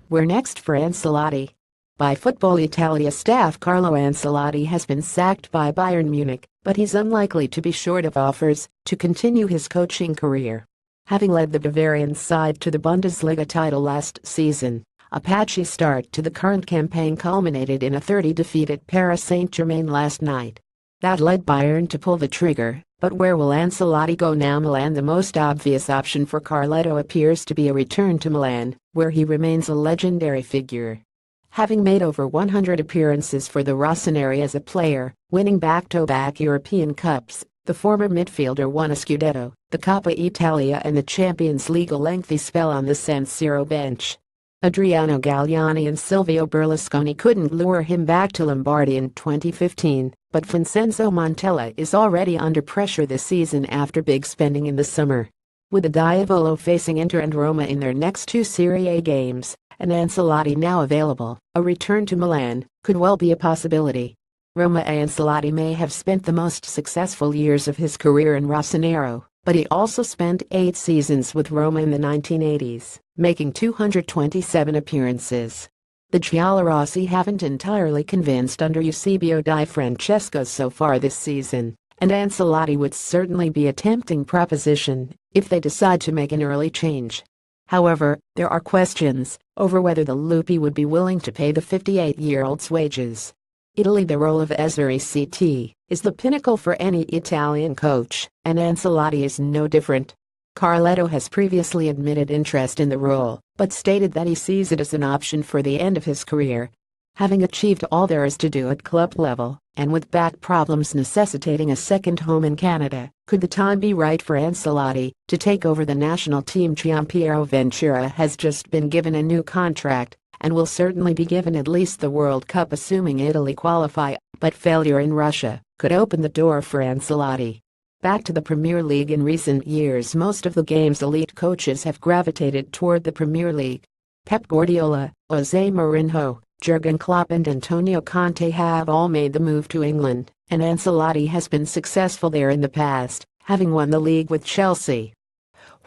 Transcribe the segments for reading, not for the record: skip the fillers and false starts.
Where next for Ancelotti? By Football Italia staff Carlo Ancelotti has been sacked by Bayern Munich, but he's unlikely to be short of offers to continue his coaching career. Having led the Bavarian side to the Bundesliga title last season, a patchy start to the current campaign culminated in a 30-defeat at Paris Saint-Germain last night. That led Bayern to pull the trigger, but where will Ancelotti go now? Milan. The most obvious option for Carletto appears to be a return to Milan, where he remains a legendary figure. Having made over 100 appearances for the Rossoneri as a player, winning back-to-back European Cups, the former midfielder won a Scudetto, the Coppa Italia and the Champions League. A lengthy spell on the San Siro bench. Adriano Galliani and Silvio Berlusconi couldn't lure him back to Lombardy in 2015, but Vincenzo Montella is already under pressure this season after big spending in the summer. With the Diavolo facing Inter and Roma in their next two Serie A games, and Ancelotti now available, a return to Milan could well be a possibility. Roma. Ancelotti may have spent the most successful years of his career in Rossonero, but he also spent 8 seasons with Roma in the 1980s, making 227 appearances. The Giallorossi haven't entirely convinced under Eusebio Di Francesco so far this season, and Ancelotti would certainly be a tempting proposition if they decide to make an early change. However, there are questions over whether the Lupi would be willing to pay the 58-year-old's wages. Italy. The role of Serie is the pinnacle for any Italian coach, and Ancelotti is no different. Carletto has previously admitted interest in the role, but stated that he sees it as an option for the end of his career. Having achieved all there is to do at club level, and with back problems necessitating a second home in Canada, could the time be right for Ancelotti to take over the national team? Gianpiero Ventura has just been given a new contract, and will certainly be given at least the World Cup assuming Italy qualify, but failure in Russia could open the door for Ancelotti. Back to the Premier League. In recent years, most of the game's elite coaches have gravitated toward the Premier League. Pep Guardiola, Jose Mourinho, Jurgen Klopp and Antonio Conte have all made the move to England, and Ancelotti has been successful there in the past, having won the league with Chelsea.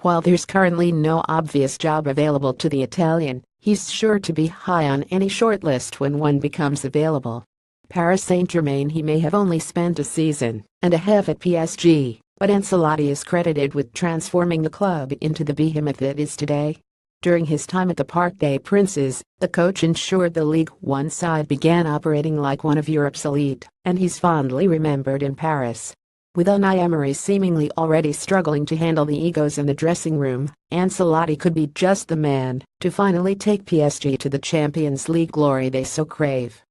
While there's currently no obvious job available to the Italian, he's sure to be high on any shortlist when one becomes available. Paris Saint-Germain. He may have only spent a season and a half at PSG, but Ancelotti is credited with transforming the club into the behemoth it is today. During his time at the Parc des Princes, the coach ensured the Ligue 1 side began operating like one of Europe's elite, and he's fondly remembered in Paris. With Unai Emery seemingly already struggling to handle the egos in the dressing room, Ancelotti could be just the man to finally take PSG to the Champions League glory they so crave.